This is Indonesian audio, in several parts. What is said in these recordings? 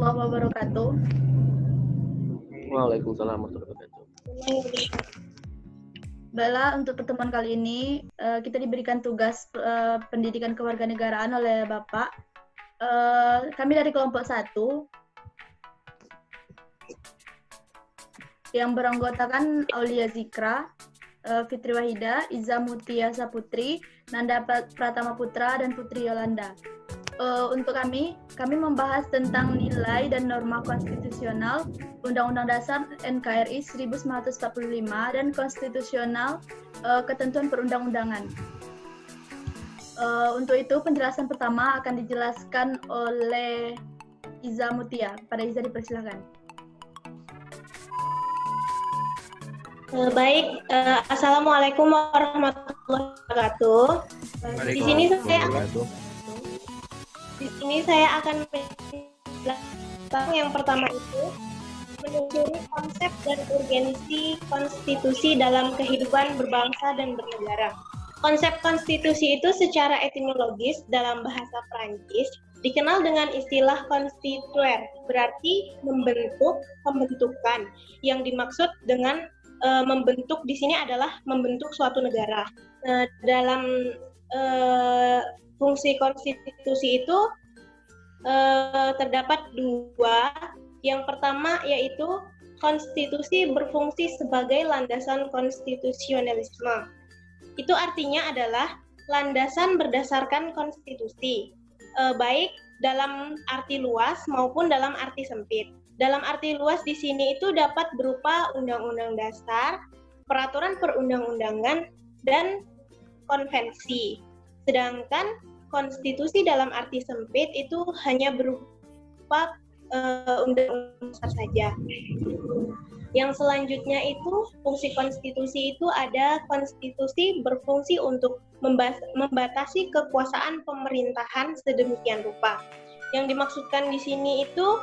warahmatullahi wabarakatuh. Waalaikumsalam warahmatullahi wabarakatuh. Baiklah, untuk pertemuan kali ini kita diberikan tugas pendidikan kewarganegaraan oleh Bapak. Kami dari kelompok 1 yang beranggotakan Aulia Zikra, Fitri Wahida, Iza Mutia Saputri, Nanda Pratama Putra, dan Putri Yolanda. Untuk kami membahas tentang nilai dan norma konstitusional Undang-Undang Dasar NKRI 1945 dan konstitusional ketentuan perundang-undangan. Untuk itu penjelasan pertama akan dijelaskan oleh Iza Mutia. Pada Iza dipersilakan. Baik, Assalamualaikum warahmatullahi wabarakatuh. Di sini saya akan menjelaskan yang pertama itu menelusuri konsep dan urgensi konstitusi dalam kehidupan berbangsa dan bernegara. Konsep konstitusi itu secara etimologis dalam bahasa Prancis dikenal dengan istilah constituer, berarti membentuk, pembentukan. Yang dimaksud dengan membentuk di sini adalah membentuk suatu negara. Dalam fungsi konstitusi itu terdapat dua. Yang pertama yaitu konstitusi berfungsi sebagai landasan konstitusionalisme. Itu artinya adalah landasan berdasarkan konstitusi, baik dalam arti luas maupun dalam arti sempit. Dalam arti luas di sini itu dapat berupa undang-undang dasar, peraturan perundang-undangan, dan konvensi. Sedangkan konstitusi dalam arti sempit itu hanya berupa undang-undang dasar saja. Yang selanjutnya itu fungsi konstitusi itu ada konstitusi berfungsi untuk membatasi kekuasaan pemerintahan sedemikian rupa. Yang dimaksudkan di sini itu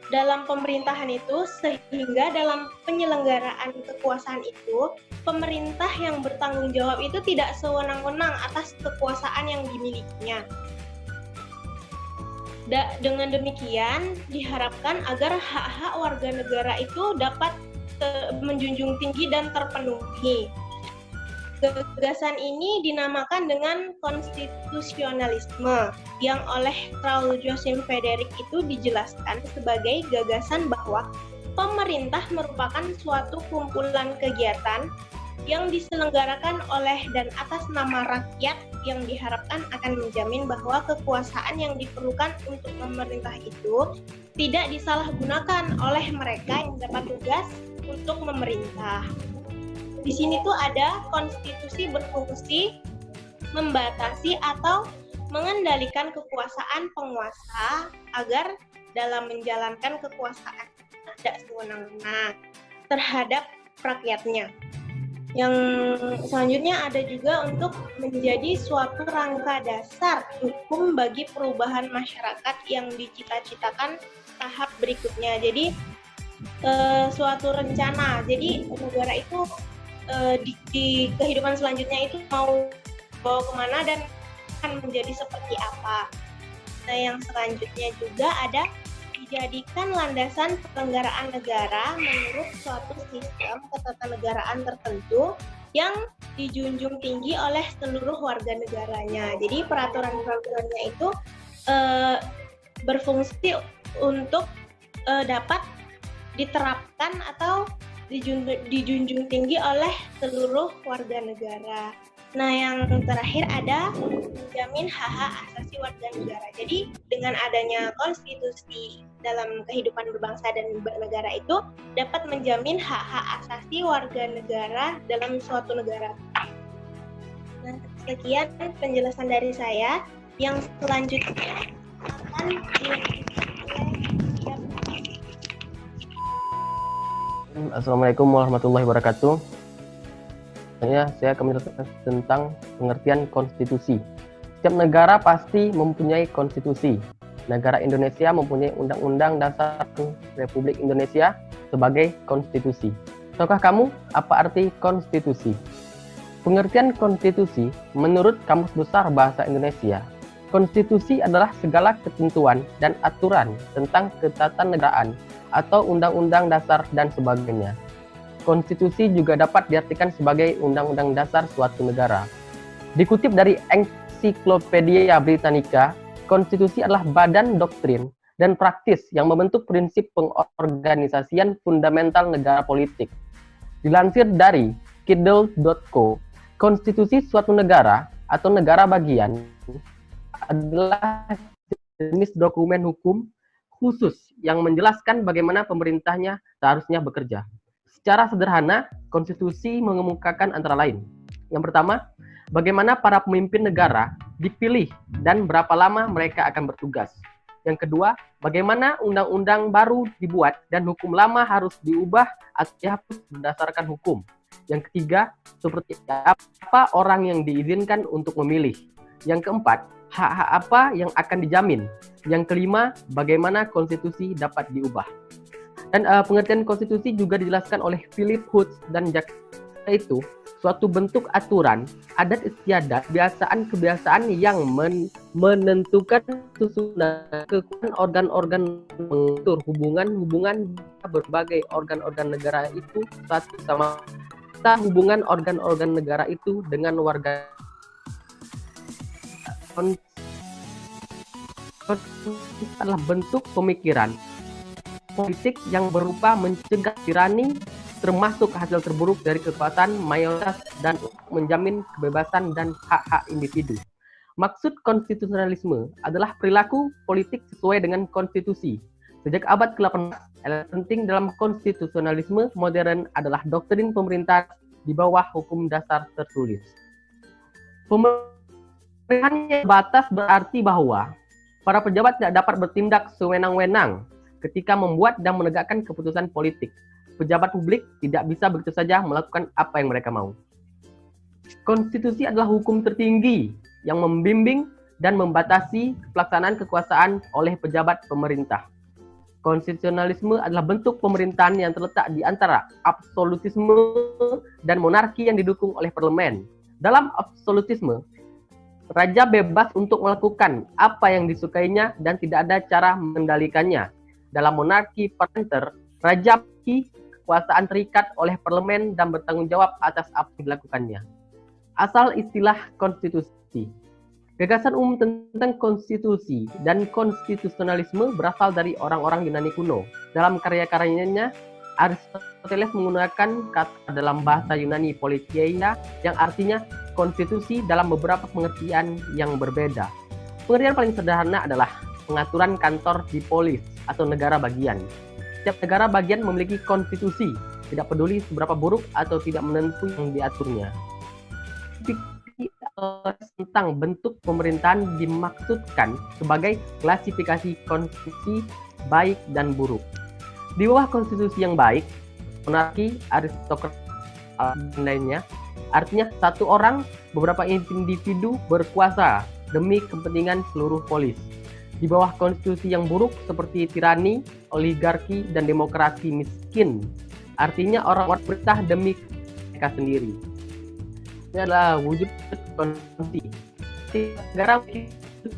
dalam pemerintahan itu sehingga dalam penyelenggaraan kekuasaan itu pemerintah yang bertanggung jawab itu tidak sewenang-wenang atas kekuasaan yang dimilikinya. Dengan demikian diharapkan agar hak-hak warga negara itu dapat menjunjung tinggi dan terpenuhi. Gagasan ini dinamakan dengan konstitusionalisme yang oleh Karl Joseph Friedrich itu dijelaskan sebagai gagasan bahwa pemerintah merupakan suatu kumpulan kegiatan yang diselenggarakan oleh dan atas nama rakyat yang diharapkan akan menjamin bahwa kekuasaan yang diperlukan untuk pemerintah itu tidak disalahgunakan oleh mereka yang dapat tugas untuk memerintah. Di sini tuh ada konstitusi berfungsi membatasi atau mengendalikan kekuasaan penguasa agar dalam menjalankan kekuasaan tidak sewenang-wenang terhadap rakyatnya. Yang selanjutnya ada juga untuk menjadi suatu rangka dasar hukum bagi perubahan masyarakat yang dicita-citakan tahap berikutnya. Jadi suatu rencana. Jadi negara itu di kehidupan selanjutnya itu mau bawa kemana dan akan menjadi seperti apa. Nah, yang selanjutnya juga ada dijadikan landasan penyelenggaraan negara menurut suatu sistem ketatanegaraan tertentu yang dijunjung tinggi oleh seluruh warga negaranya. Jadi peraturan-peraturannya itu berfungsi untuk dapat diterapkan atau dijunjung tinggi oleh seluruh warga negara. Nah, yang terakhir ada menjamin hak-hak asasi warga negara. Jadi, dengan adanya konstitusi dalam kehidupan berbangsa dan bernegara itu dapat menjamin hak-hak asasi warga negara dalam suatu negara. Nah, sekian penjelasan dari saya. Yang selanjutnya akan Assalamualaikum warahmatullahi wabarakatuh. Saya akan menjelaskan tentang pengertian konstitusi. Setiap negara pasti mempunyai konstitusi. Negara Indonesia mempunyai Undang-Undang Dasar Republik Indonesia sebagai konstitusi. Tahukah kamu apa arti konstitusi? Pengertian konstitusi menurut Kamus Besar Bahasa Indonesia Konstitusi adalah segala ketentuan dan aturan tentang ketatanegaraan atau undang-undang dasar dan sebagainya. Konstitusi juga dapat diartikan sebagai undang-undang dasar suatu negara. Dikutip dari Ensiklopedia Britannica, konstitusi adalah badan doktrin dan praktis yang membentuk prinsip pengorganisasian fundamental negara politik. Dilansir dari Kidal.co, konstitusi suatu negara atau negara bagian adalah jenis dokumen hukum khusus yang menjelaskan bagaimana pemerintahnya seharusnya bekerja. Secara sederhana, konstitusi mengemukakan antara lain. Yang pertama, bagaimana para pemimpin negara dipilih dan berapa lama mereka akan bertugas. Yang kedua, bagaimana undang-undang baru dibuat dan hukum lama harus diubah atau dihapus berdasarkan hukum. Yang ketiga, seperti apa orang yang diizinkan untuk memilih. Yang keempat, hak-hak apa yang akan dijamin. Yang kelima, bagaimana konstitusi dapat diubah. Dan pengertian konstitusi juga dijelaskan oleh Philip Hoods dan Jack, yaitu suatu bentuk aturan, adat istiadat, kebiasaan yang menentukan susunan kekuatan organ-organ mengatur hubungan berbagai organ-organ negara itu satu sama hubungan organ-organ negara itu dengan warga. Konstitusi adalah bentuk pemikiran politik yang berupa mencegah tirani, termasuk hasil terburuk dari kekuasaan mayoritas dan menjamin kebebasan dan hak-hak individu. Maksud konstitusionalisme adalah perilaku politik sesuai dengan konstitusi. Sejak abad ke-18, elemen penting dalam konstitusionalisme modern adalah doktrin pemerintah di bawah hukum dasar tertulis. Pemerintahan batas berarti bahwa para pejabat tidak dapat bertindak sewenang-wenang ketika membuat dan menegakkan keputusan politik. Pejabat publik tidak bisa begitu saja melakukan apa yang mereka mau. Konstitusi adalah hukum tertinggi yang membimbing dan membatasi pelaksanaan kekuasaan oleh pejabat pemerintah. Konstitusionalisme adalah bentuk pemerintahan yang terletak di antara absolutisme dan monarki yang didukung oleh parlemen. Dalam absolutisme, raja bebas untuk melakukan apa yang disukainya dan tidak ada cara mengendalikannya. Dalam monarki parlementer, raja kekuasaan terikat oleh parlemen dan bertanggung jawab atas apa yang dilakukannya. Asal istilah konstitusi. Gagasan umum tentang konstitusi dan konstitusionalisme berasal dari orang-orang Yunani kuno. Dalam karya-karyanya, Aristoteles menggunakan kata dalam bahasa Yunani politeia yang artinya konstitusi dalam beberapa pengertian yang berbeda. Pengertian paling sederhana adalah pengaturan kantor di polis atau negara bagian. Setiap negara bagian memiliki konstitusi, tidak peduli seberapa buruk atau tidak menentu yang diaturnya. Tentang bentuk pemerintahan dimaksudkan sebagai klasifikasi konstitusi baik dan buruk. Di bawah konstitusi yang baik, monarki, aristokrat, dan lainnya, artinya satu orang, beberapa individu berkuasa demi kepentingan seluruh polis. Di bawah konstitusi yang buruk seperti tirani, oligarki, dan demokrasi miskin, artinya orang-orang bertah demi mereka sendiri. Ini adalah wujud konstitusi. Negara memiliki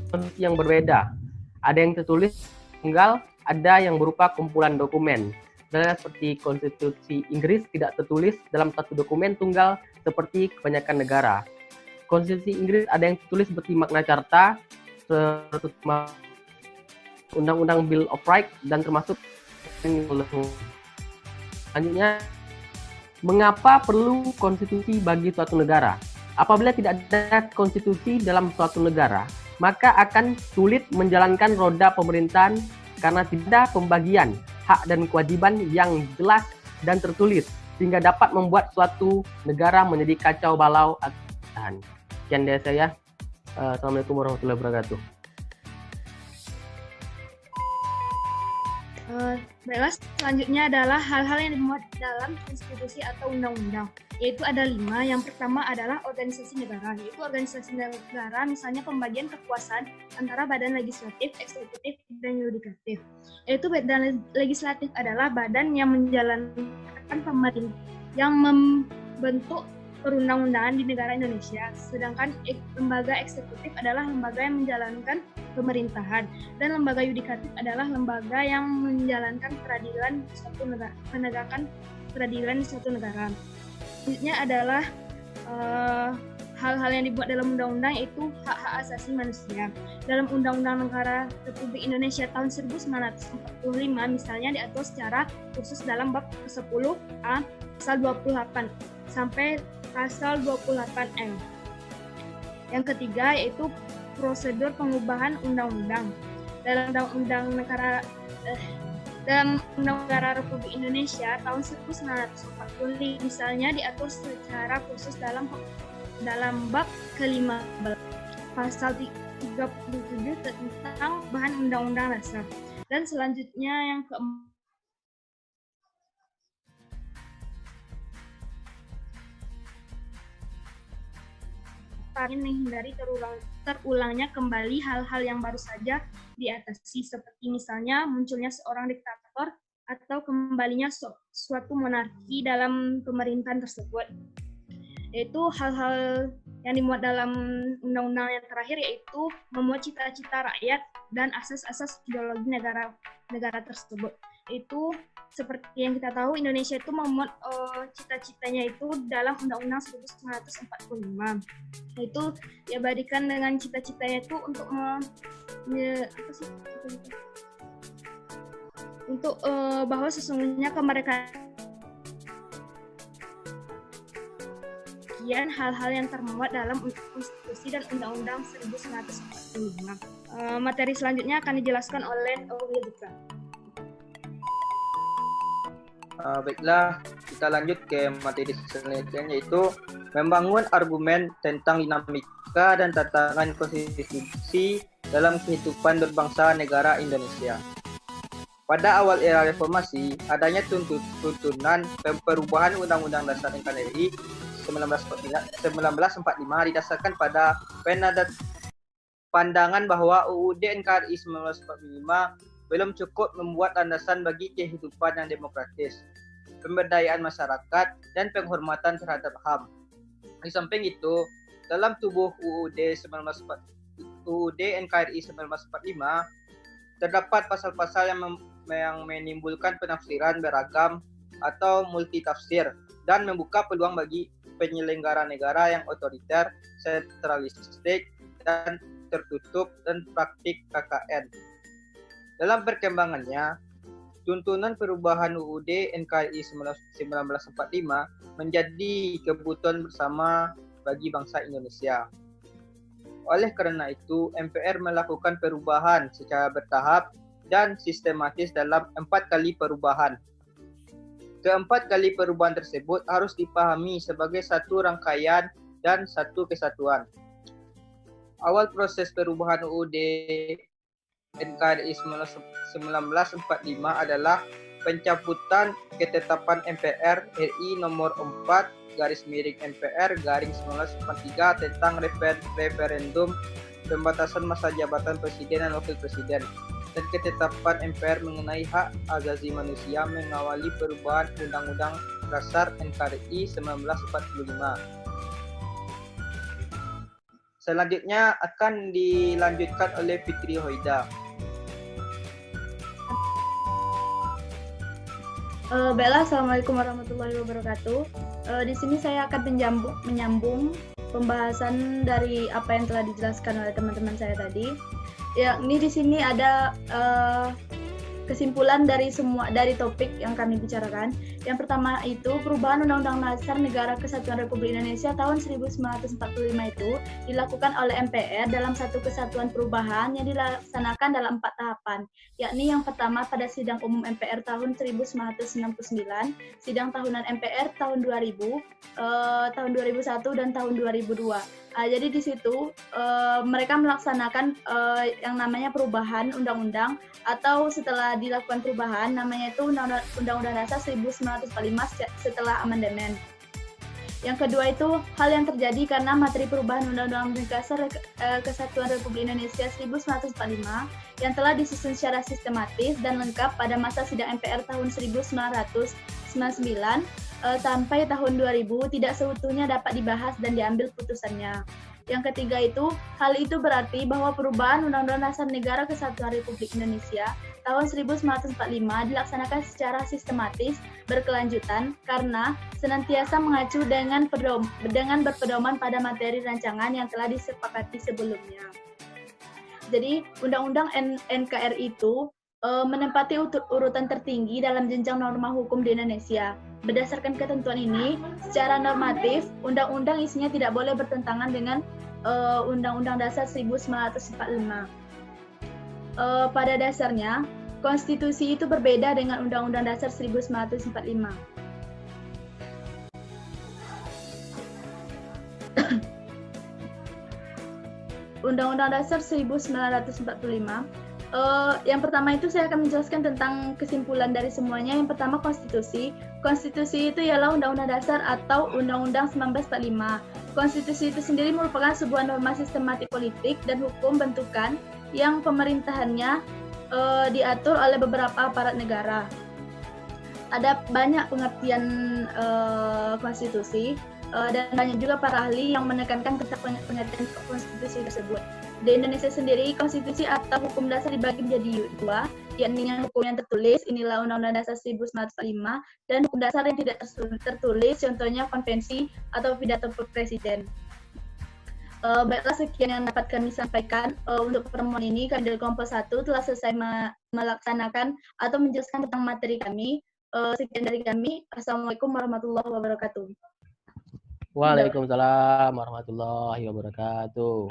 konstitusi yang berbeda. Ada yang tertulis tunggal, ada yang berupa kumpulan dokumen. Misalnya seperti konstitusi Inggris tidak tertulis dalam satu dokumen tunggal seperti kebanyakan negara. Konstitusi Inggris ada yang tertulis seperti Magna Carta, Undang-Undang Bill of Rights, dan termasuk selanjutnya, mengapa perlu konstitusi bagi suatu negara? Apabila tidak ada konstitusi dalam suatu negara, maka akan sulit menjalankan roda pemerintahan karena tidak ada pembagian hak dan kewajiban yang jelas dan tertulis, sehingga dapat membuat suatu negara menjadi kacau balau. Sekian dari saya. Assalamualaikum warahmatullahi wabarakatuh. Baiklah, selanjutnya adalah hal-hal yang dimuat dalam konstitusi atau undang-undang, yaitu ada 5. Yang pertama adalah organisasi negara, yaitu organisasi negara misalnya pembagian kekuasaan antara badan legislatif, eksekutif, dan yudikatif. Yaitu badan legislatif adalah badan yang menjalankan pemerintah, yang membentuk perundang-undangan di negara Indonesia, sedangkan lembaga eksekutif adalah lembaga yang menjalankan pemerintahan, dan lembaga yudikatif adalah lembaga yang menjalankan peradilan di suatu negara, penegakan peradilan di suatu negara. Selanjutnya adalah hal-hal yang dibuat dalam undang-undang, yaitu hak-hak asasi manusia. Dalam Undang-Undang Negara Republik Indonesia tahun 1945 misalnya diatur secara khusus dalam bab ke-10A pasal 28 sampai pasal 28M. Yang ketiga yaitu prosedur pengubahan undang-undang. Dalam Undang-Undang Negara Republik Indonesia tahun 1945 misalnya diatur secara khusus dalam bab ke-15 pasal 37 tentang bahan undang-undang dasar. Dan selanjutnya yang keempat, menghindari terulangnya kembali hal-hal yang baru saja diatasi, seperti misalnya munculnya seorang diktator atau kembalinya suatu monarki dalam pemerintahan tersebut. Yaitu hal-hal yang dimuat dalam undang-undang yang terakhir, yaitu memuat cita-cita rakyat dan asas-asas ideologi negara tersebut. Itu seperti yang kita tahu, Indonesia itu memuat cita-citanya itu dalam Undang-Undang 1945. Yaitu diabadikan dengan cita-citanya itu untuk bahwa sesungguhnya kemerdekaan hal-hal yang termuat dalam konstitusi dan undang-undang 1945. Materi selanjutnya akan dijelaskan oleh Aulia Zikra. Baiklah, kita lanjut ke materi selanjutnya, yaitu membangun argumen tentang dinamika dan tantangan konstitusi dalam kehidupan berbangsa negara Indonesia. Pada awal era reformasi, adanya tuntunan perubahan Undang-Undang Dasar NKRI 1945 didasarkan pada pandangan bahwa UUD NKRI 1945 belum cukup membuat landasan bagi kehidupan yang demokratis, pemberdayaan masyarakat, dan penghormatan terhadap HAM. Di samping itu, dalam tubuh UUD NKRI 1945 terdapat pasal-pasal yang menimbulkan penafsiran beragam atau multitafsir dan membuka peluang bagi penyelenggara negara yang otoriter, sentralistik, dan tertutup, dan praktik KKN. Dalam perkembangannya, tuntunan perubahan UUD NKRI 1945 menjadi kebutuhan bersama bagi bangsa Indonesia. Oleh karena itu, MPR melakukan perubahan secara bertahap dan sistematis dalam 4 kali perubahan. Keempat kali perubahan tersebut harus dipahami sebagai satu rangkaian dan satu kesatuan. Awal proses perubahan UUD NKRI 1945 adalah pencabutan ketetapan MPR RI nomor 4/MPR/1943 tentang referendum pembatasan masa jabatan presiden dan wakil presiden, dan ketetapan MPR mengenai hak asasi manusia mengawali perubahan Undang-Undang Dasar NKRI 1945. Selanjutnya akan dilanjutkan oleh Fitri Hoida. Baiklah, Assalamualaikum warahmatullahi wabarakatuh. Di sini saya akan menyambung pembahasan dari apa yang telah dijelaskan oleh teman-teman saya tadi. Yakni di sini ada kesimpulan dari topik yang kami bicarakan. Yang pertama itu perubahan Undang-Undang Dasar Negara Kesatuan Republik Indonesia tahun 1945 itu dilakukan oleh MPR dalam satu kesatuan perubahan yang dilaksanakan dalam 4 tahapan. Yakni yang pertama pada sidang umum MPR tahun 1969, sidang tahunan MPR tahun 2000, tahun 2001 dan tahun 2002. Jadi di situ mereka melaksanakan yang namanya perubahan undang-undang, atau setelah dilakukan perubahan namanya itu Undang-Undang Dasar 1945 setelah amandemen. Yang kedua itu hal yang terjadi karena materi perubahan Undang-Undang Dasar Kesatuan Republik Indonesia 1945 yang telah disusun secara sistematis dan lengkap pada masa sidang MPR tahun 1999 sampai tahun 2000 tidak seutuhnya dapat dibahas dan diambil putusannya. Yang ketiga itu, hal itu berarti bahwa perubahan Undang-Undang Dasar Negara Kesatuan Republik Indonesia tahun 1945 dilaksanakan secara sistematis, berkelanjutan, karena senantiasa mengacu dengan berpedoman pada materi rancangan yang telah disepakati sebelumnya. Jadi, Undang-Undang NKRI itu menempati urutan tertinggi dalam jenjang norma hukum di Indonesia. Berdasarkan ketentuan ini, secara normatif, undang-undang isinya tidak boleh bertentangan dengan Undang-Undang Dasar 1945. Pada dasarnya, konstitusi itu berbeda dengan Undang-Undang Dasar 1945. Undang-Undang Dasar 1945. Yang pertama itu saya akan menjelaskan tentang kesimpulan dari semuanya. Yang pertama konstitusi. Konstitusi itu ialah Undang-Undang Dasar atau Undang-Undang 1945. Konstitusi itu sendiri merupakan sebuah norma sistematik politik dan hukum bentukan yang pemerintahannya diatur oleh beberapa aparat negara. Ada banyak pengertian konstitusi dan banyak juga para ahli yang menekankan tentang pengertian konstitusi tersebut. Di Indonesia sendiri, konstitusi atau hukum dasar dibagi menjadi dua, yakni hukum yang tertulis, inilah Undang-Undang Dasar 1945, dan hukum dasar yang tidak tertulis, contohnya konvensi atau pidato presiden. Baiklah, sekian yang dapat kami sampaikan untuk pertemuan ini. Kami dari kelompok 1 telah selesai melaksanakan atau menjelaskan tentang materi kami. Sekian dari kami. Assalamualaikum warahmatullahi wabarakatuh. Waalaikumsalam warahmatullahi wabarakatuh.